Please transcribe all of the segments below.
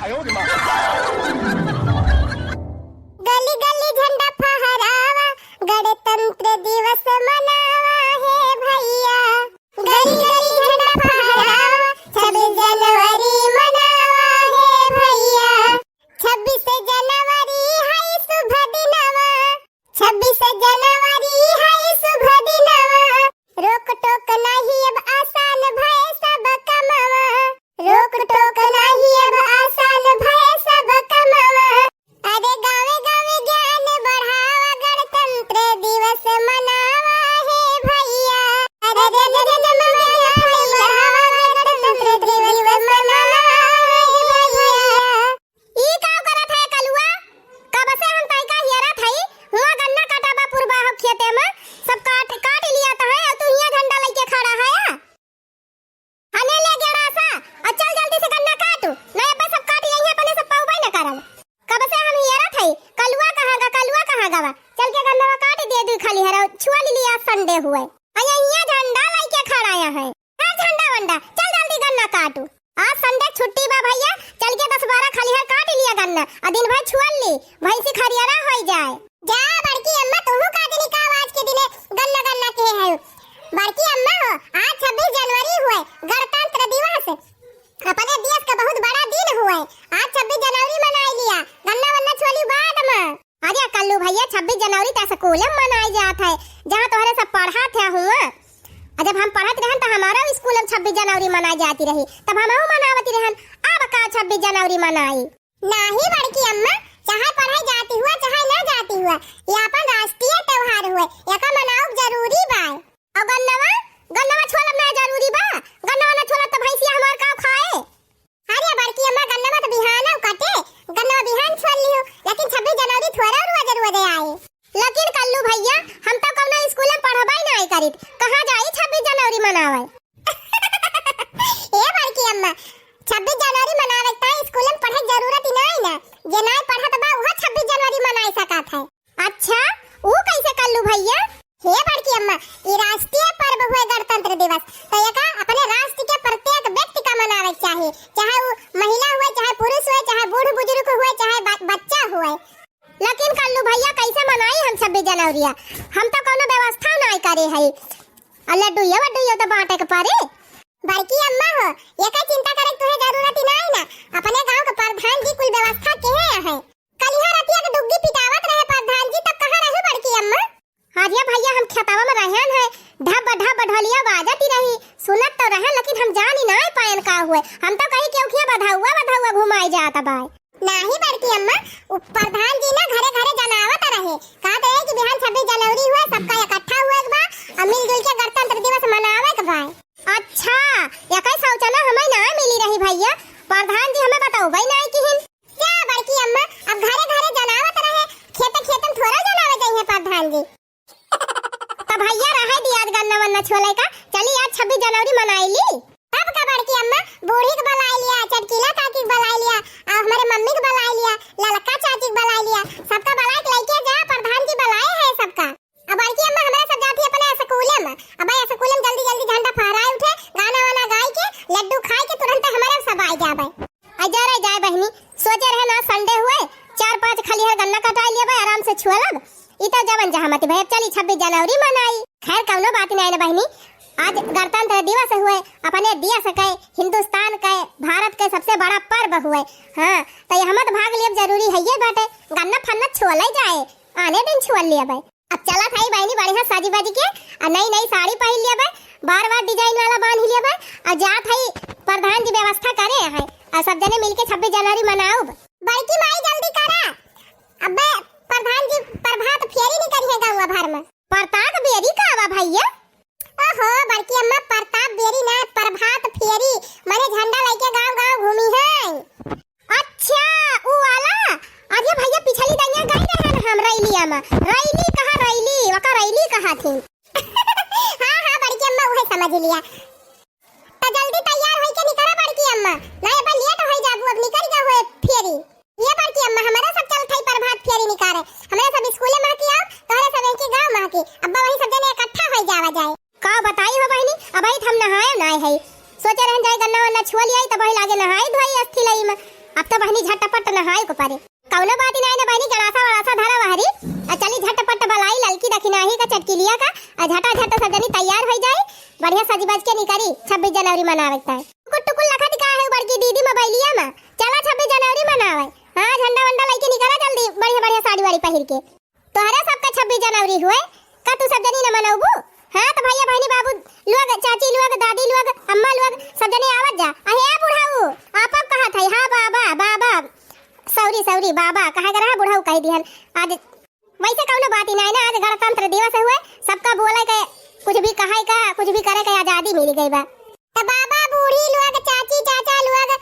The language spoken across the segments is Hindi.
गली गली झंडा फहरावा, गणतंत्र दिवस मनावा है भैया। गली गली झंडा फहरावा, 26 जनवरी मनावा है भैया। 26 जनवरी है शुभ दिनवा, 26 जनवरी है शुभ दिनवा। रोक टोक नहीं अब आसान भय सब कमावा, रोक टोक नहीं अब आसान भय सब कमावा। अरे गावे गावे ज्ञान बढ़ावा, गणतंत्र दिवस मनावा है भैया। अरे रे रे रे बढ़ावा, गणतंत्र दिवस मनावा है भैया। ई का करत है कलुआ, कब से हम तई का हियरा थई हुआ गन्ना काटाबा पुरबा हो खेते में सब काट लिया तो है, तू हिया झंडा लेके खड़ा है। हने ले गेड़ा सा, चल जल्दी से गन्ना काटू, नहीं अपन सब काट यहीं अपने सब पाऊ भाई न करल। कब से हम हियरा थई, कलुआ कहां गवा, चल के गन्ना काट दे दू खाली हरा छुआ लिया संडे हुए। अया हिया झंडा लेके खड़ा है, हां झंडा वंडा, चल जल्दी गन्ना काटू। आज संडे छुट्टी बा भैया, चल के 10-12 खाली हर काट लिया गन्ना, आ दिन भर छुआ ली, भैंसी खरियारा होई जाए। जा बड़की अम्मा, तू काटनी का आज के दिने गन्ना गन्ना के है। बड़की अम्मा हो, आज 26 जनवरी हुए, गणतंत्र दिवस, अपने देश का बहुत बड़ा दिन हुए। आज 26 जनवरी मनाई लिया, गन्ना वन्ना छोली बाद में। अरे कल्लू भैया 26 जनवरी तो स्कूल में मनाई जात है, जहाँ तोहरे सब पढ़ा थे हुआ। जब हम पढ़त रहन तो हमारा स्कूल में 26 जनवरी मनाई जाती रही, तब हमहू मनावती रहन। अब का 26 जनवरी मनाई नहीं बड़की अम्मा, चाहे पढ़ाई जाती हुआ चाहे ना जाती हुआ, ये अपन राष्ट्रीय त्योहार हुए, एका मनाओ जरूरी बा। और गन्नवा छोड़ब ना जरूरी बा, गन्नवा ना छोड़ब तो भैंसिया हमार का खाए। अरे बड़की अम्मा गन्नवा तो बिहान कटे, गन्नवा बिहान छोड़ लियो, लेकिन 26 जनवरी थोड़ा रोज आए। लेकिन कल्लू भैया हम तो कौनो स्कूल में पढ़ाई नहीं करी, कहां जाई 26 जनवरी मनावे। ए बड़की अम्मा 26 जनवरी मनावे त स्कूल में पढ़े जरूरत ही नहीं ना, जे नहीं पढ़त बा वो 26 जनवरी मनाई सकत है। अच्छा वो कैसे कल्लू भैया? हे बड़की अम्मा, ये राष्ट्रीय पर्व हुए गणतंत्र दिवस, तो ये का अपने राष्ट्र के प्रत्येक व्यक्ति का मनावे चाहिए, चाहे वो महिला हुए, चाहे पुरुष हुए, चाहे बूढ़ बुजुर्ग हुए, चाहे बच्चा हुए। लेकिन कल्लू भैया कैसे मनाई हम 26 जनवरी? हम तो कोनो व्यवस्था नहीं करे है, लड्डू तो बांटे के पारे। बड़की अम्मा हो, ये का चिंता करे तुहे जरूरत ही नहीं ना, अपने गांव के प्रधान जी कुल व्यवस्था केहे है। कलिहा रतिया के डुग्गी पिटावत रहे प्रधान जी, तब कहां रहे बड़की अम्मा? हाजिया भैया हम खेतवा में रहन है, ढब ढोलिया बाजती रही, सुनत तो रहे, लेकिन हम जान ही नहीं पायन का हुए। हम तो कहीं केउखिया बधाउआ घुमाई जात बा। नहीं बड़की अम्मा, प्रधान जी ना घरे घरे जनावत रहे, कहत रहे कि बिहान 26 जनवरी हुए, सबका इकट्ठा हुए के बा, और मिलजुल के गणतंत्र दिवस मनावे के बा। अच्छा ये कैसा सोचना हमें ना मिली रही भैया, प्रधान जी हमें बताओ भाई नहीं कि क्या बड़की अम्मा अब घरे घरे जनावत रहे, खेत में थोड़ा जनावे चाहिए प्रधान जी। तो भैया रहे दिया गन्ना वन्ना छोले का, चली आज 26 जनवरी मनाई ली। तब का बड़की अम्मा बूढ़ी के बुला लिया, चटकीला काकी के बुला लिया, और हमारे मम्मी के बुला लिया, ललका चाची के बुला लिया, सबका बुला के लेके जा, प्रधान जी बुलाए हैं सबका। अब बड़की अम्मा हमारे सब जाती अपने स्कूल में, अब स्कूल में जल्दी जल्दी झंडा फहराए उठे, गाना वाना गाय के, लड्डू खाए के तुरंत हमारे सब आ जाबे। अजय जाए बहनी, सोचे रहे ना संडे हुए 4-5 खाली है गन्ना कटाई लिया भाई, आराम से छुअलब, इता जवन जहामती भाई चली 26 जनवरी मनाई। खैर कौनो बात नहीं ना बहनी, आज गणतंत्र दिवस हुए, अपने देश के, हिंदुस्तान के, भारत के सबसे बड़ा पर्व हुए। हाँ तो ये हम भाग लिया जरूरी है, ये बाटे गन्ना फन्ना छोले जाए, आने दिन छोल लिया भाई। अब चला था बहनी बढ़िया साजी बाजी के, और नई साड़ी पहन लिया भाई, बार डिजाइन वाला बांध लिया भाई, और जा थाई प्रधान जी व्यवस्था करे है, और सब जने मिलके 26 जनवरी मनाओ। बड़की माई जल्दी करा, अब प्रधान जी प्रभात फेरी नहीं करी है गांव भर में। प्रताप बेरी का आवा भैया? ओहो बड़की अम्मा प्रताप बेरी ना, प्रभात फेरी माने झंडा लेके गांव घूमी है। अच्छा ऊ वाला, अरे भैया पिछली दैया गई रहन हम रैलिया में, रैली कहां रैली, वका रैली कहां थी। हां बड़की अम्मा वही समझ लिया। तो जल्दी तैयार होई के निकला बड़की अम्मा, नहीं अब लेट हो जाबू, अब निकल जा होए फेरी। ये बड़की अम्मा हमारा सब चल थई प्रभात फेरी निकाले, हमारे सब स्कूल में की आओ, तोरे सब के गांव में की, अब्बा वही सब जने इकट्ठा हो जावा जाए। का बताई हो बहनी, अब हम नहाए नहीं है, सोचे रहन जाए गन्ना वन्ना छुआ लिया, तब वही लागे नहाए धोई अस्थि लई में, अब तो बहनी झटपट नहाए को पारे कौनो बात ही नहीं ना बहनी गड़ासा वड़ासा धरा वहरी चली झटपट बलाई ललकी दखिनाही का चटकी लिया का झटा झटा सब जनी तैयार हो जाए बढ़िया सज बज के निकली 26 जनवरी मनावता है टुकुल लखा दिखा है बड़की दीदी मोबाइलिया में चला 26 जनवरी मनावे हां झंडा वंडा लेके निकला जल्दी बढ़िया बढ़िया साड़ी वाड़ी पहिर के तोहरा सबका 26 जनवरी हुए का तू सब जनी न मनाऊबू हां तो भैया बहनी बाबू लोग चाची लोग दादी लोग अम्मा लोग सब जने आवत जा अहे बुढ़ाऊ आप कहा था हां बाबा बाबा सौरी सौरी बाबा कहा कर रहा बुढ़ाऊ कह दिहन आज वैसे कौनो बात ही नहीं ना आज गणतंत्र दिवस हुए सबका बोले के कुछ भी कहे का कुछ भी करे का आजादी मिल गई बा तो बाबा बूढ़ी लोग चाची चाचा लोग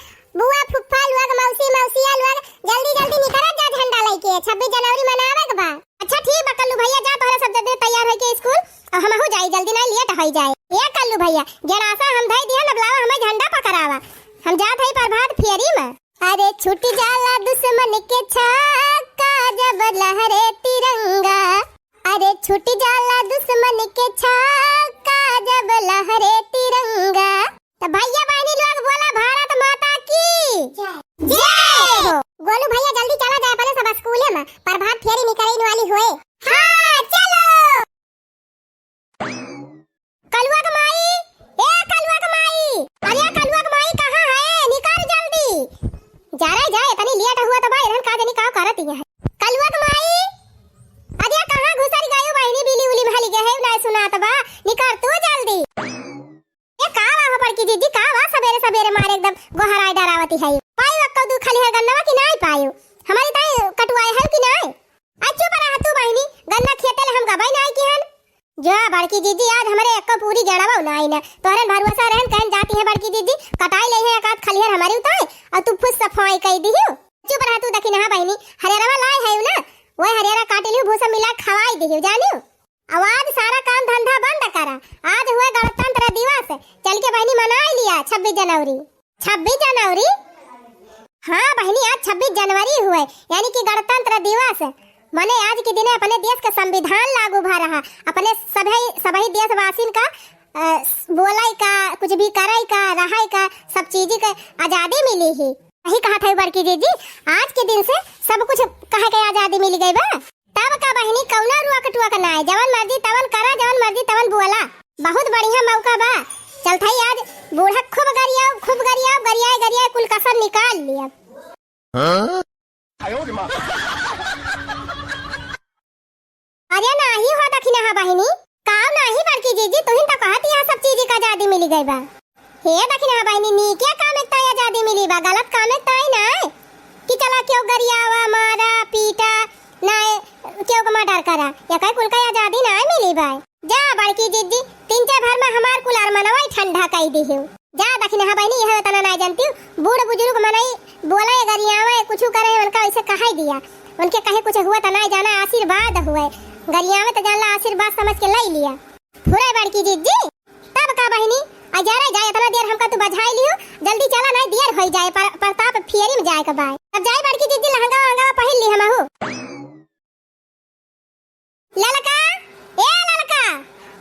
बुआ फुफ्फा लोग मौसी मौसिया लोग जल्दी जल्दी निकल जा झंडा लेके 26 जनवरी मनावे के बा अच्छा ठीक बा कल्लू भैया जा तोहरा सब जल्दी तैयार होके स्कूल और हम हो जाई जल्दी नहीं लेट हो जाए ये कल्लू भैया जनासा हम धई दिया नबलावा हमें झंडा पकड़ावा हम जात हई प्रभात फेरी में अरे छूट जाला दुश्मन के छक्का जब लहरे तिरंगा अरे छूट जाला दुश्मन के छक्का जब लहरे तिरंगा तो भैया बहनी लोग बोला भारत माता की जय हो गोलू भैया जल्दी चला जाए पहले सब स्कूल में प्रभात फेरी निकलने वाली हुए हां चलो कलुआ के माई ए कलुआ के माई अरे कलुआ के माई कहां है निकल जल्दी जा रहा जाए तनी लेट हुआ तो भाई रहन का देनी का करत है कलुआ के माई अरे कहां घुसरी गयो बहनी बिली उली भाली गए ना सुनात बा निकल तू जल्दी ये का वा पर की दीदी का वा सवेरे सवेरे मारे एकदम गोहराई डरावती है पाई वक्त दू खाली है गन्ना की नहीं पायो हमारी ताई कटवाए है कि नहीं अच्छू पर तू बहनी गन्ना खेते हम गबाई नहीं की हन जा बड़की दीदी आज हमारे एक पूरी जड़ावा नहीं ना तोरे भरोसा रहन कहन जाती है बड़की दीदी कटाई ले है एकात खलिहर हमारी उताए और तू फुस सफाई कह दी हो चुप रह तू दखी ना बहनी हरियाणा लाए है ना वो हरियाणा काट लियो भूसा मिला खवाई दी जानियो आवाज सारा काम धंधा बंद करा आज हुए गणतंत्र दिवस चल के बहनी मना लिया 26 जनवरी हाँ बहनी आज 26 जनवरी हुए यानी कि गणतंत्र दिवस माने आज के दिन अपने देश का संविधान लागू भा रहा अपने सभी देशवासियों का बोलाई का कुछ भी कराई का रहाई का सब चीज का आजादी मिली ही यही कहा था बड़की दीदी आज के दिन से सब कुछ कहे के आजादी मिल गई बा तब का बहनी कौना रुआ कटुआ का नाय जवन मर्जी तवन करा जवन मर्जी तवन बोला बहुत बढ़िया मौका बा चल थई आज बूढ़ा खूब गरिया कुल कसर निकाल लिया अरे नाही हो दखिना हा बहिनी काम नाही बड़की जीजी तुहिन तो कहती है सब चीज का आजादी मिल गई बा हे दखिना हा बहिनी नी क्या काम एक ताई आजादी मिली बा गलत काम एक ताई ना कि चला क्यों गरियावा मारा पीटा ना क्यों को मर्डर करा या कई कुल का आजादी ना मिली बा जा बड़की जीजी तीन चार भर में हमार कुल आर मनवाई ठंडा कई दी हो जा दखिना हा बहिनी यह तना ना जानती बूढ़ बुजुर्ग मनई बोला गरियावा कुछ करे उनका ऐसे कहा दिया उनके कहे कुछ हुआ तो ना जाना आशीर्वाद हुए गरिया में तो जानला आशीर्वाद समझ के लाई लिया फुरे बड़की जीजी तब का बहनी अजारा जाए इतना देर हमका तू बजाई लियो जल्दी चला नहीं देर हो जाए प्रताप फेरी में जाए के बाय अब जाए बड़की जीजी लहंगा पहन ली हमहु ललका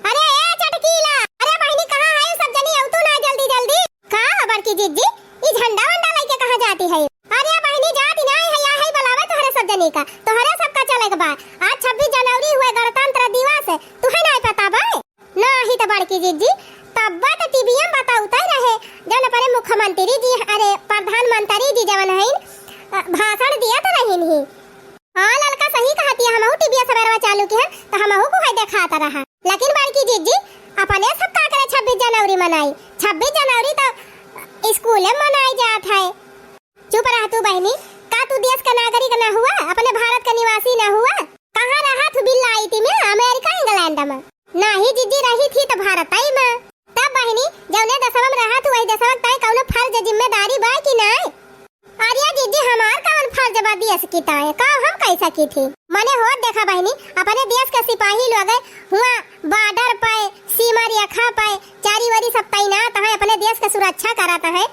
अरे ए चटकीला अरे बहनी कहां है सब जनी आउ तू ना जल्दी का बड़की जीजी ई झंडा वंडा लेके कहां जाती है अरे बहनी जाती नहीं है या है बुलावे तोहरे सब जनी का तोहरे सबका चले के बाद आज 26 जनवरी हुए गणतंत्र दिवस तुहे नहीं पता बा नहीं तो बड़की जीजी तब तो टीवी में बताउता रहे जन पर मुख्यमंत्री जी अरे प्रधानमंत्री जी जवन है भाषण दिया तो नहीं ही हां ललका सही कहती है हमहु टीवी सवेरवा चालू की है तो हमहु को है दिखाता रहा लेकिन बड़की जीजी अपने सब का करे 26 जनवरी मनाई 26 जनवरी तो स्कूल में मनाई जात है चुप रह तू बहनी का तू देश का नागरिक न हुआ अपने भारत का निवासी न हुआ कहां रहा तू बिल्ला आई थी मैं अमेरिका इंग्लैंड में नहीं जीजी रही थी तो भारत आई में तब बहनी जौने दसवा में रहा तू वही दसवा तय कौनो फर्ज जिम्मेदारी बा कि नहीं अरे जीजी हमार कौन फर्ज बा देश की ताए का हम कैसा की थी मने हो देखा बहनी अपने देश के सिपाही लोग हुआ बॉर्डर पे सीमा रेखा पे चारी वरी सब तैनात है अपने देश की सुरक्षा कराता है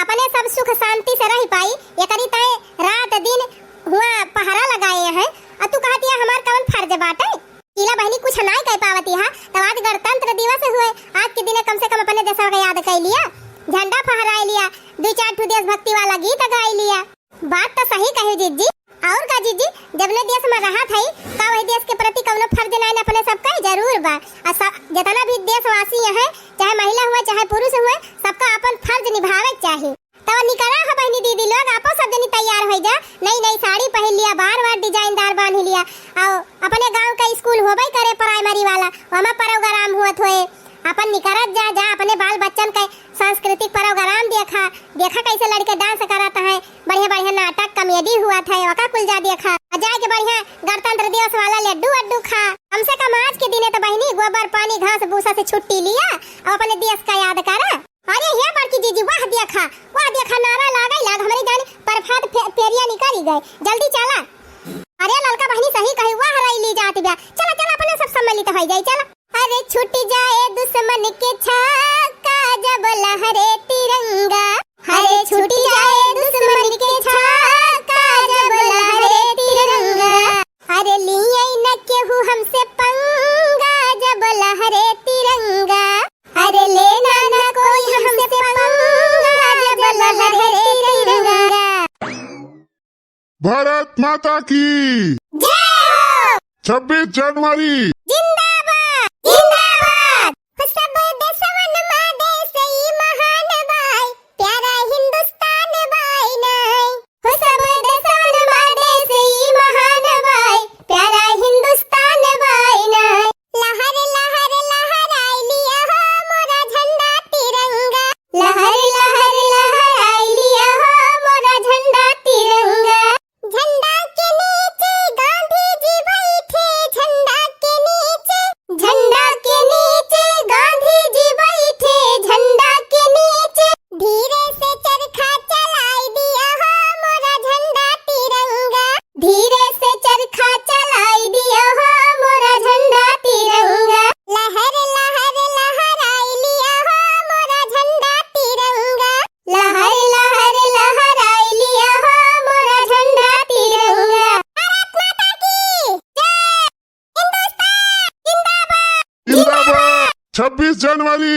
अपने सब सुख शांति से रह पाई ये करी तय रात दिन हुआ पहरा लगाए हैं और तू कहती है हमार कौन फर्ज बाटे कीला बहनी कुछ नहीं कह पावती है तो आज गणतंत्र दिवस हुए आज के दिन कम से कम अपने देश का याद कर लिया झंडा फहराए लिया दो चार ठो देशभक्ति वाला गीत गाई लिया बात तो सही कही जीजी। और का जीजी, जब ने देश में रहा था का वही देश के प्रति कौनो फर्ज नहीं अपने सबका जरूर बा। जितना भी देशवासी है, चाहे महिला हुए चाहे पुरुष हुए, सबका अपन फर्ज निभावे चाहिए। तब निकरा है बहनी दीदी लोग आपो सब जनी तैयार हो जा, नई नई साड़ी पहन लिया, बार-बार डिजाइनदार बांध लिया, और अपने गांव का स्कूल होबे करे प्राइमरी वाला, वहां प्रोग्राम हुआ होए, अपन निकरत जा जा अपने बाल बच्चन के सांस्कृतिक प्रोग्राम देखा कैसे लड़के डांस करता है, बढ़िया बढ़िया नाटक कॉमेडी हुआ था, वका कुल जा देखा, जाके बढ़िया गणतंत्र दिवस वाला लड्डू वड्डू खा। कम से कम आज के दिने तो बहनी गोबर पानी घास भूसा से छुट्टी लिया और अपने देश का याद करा। अरे ये बड़की जीजी वाह देखा नारा लागा लाग हमारी जान परफात पेरिया निकल गए, जल्दी चला। अरे ललका बहनी सही कही, वाह रैली जात बा, चला अपने सब सम्मिलित हो जाए, चला। अरे छूट जाए दुश्मन के छक्का जब लहरे तिरंगा, अरे छूट जाए दुश्मन के छक्का जब लहरे तिरंगा, अरे लिए न केहू हमसे पंगा जब लहरे तिरंगा, अरे लेना न कोई हमसे पंगा जब लहरे तिरंगा। भारत माता की जय हो। 26 जनवरी जिंदाबाद जिंदाबाद। सब देशवन मां देश ई महान भाई, प्यारा हिंदुस्तान भाई नहीं। हो सब देशवन मां देश ई महान भाई, प्यारा हिंदुस्तान भाई नहीं। लहर लहर लहराई लिया हो मोरा झंडा तिरंगा, लहर लहर लहराई लिया हो मोरा झंडा तिरंगा। झंडा के नीचे गांधी जी बैठे, झंडा के नीचे, झंडा के नीचे गांधी जी बैठे, झंडा के नीचे। धीरे से चरखा चलाई दिया हो मोरा झंडा तिरंगा, धीरे से चरखा चलाई दिया हो मोरा झंडा तिरंगा। लहर लहर लहराई लिया हो मोरा झंडा तिरंगा, लहर लहर लहराई लिया हो मोरा झंडा तिरंगा। भारत माता की जय। हिंदुस्तान जिंदाबाद जिंदाबाद। 26 जनवरी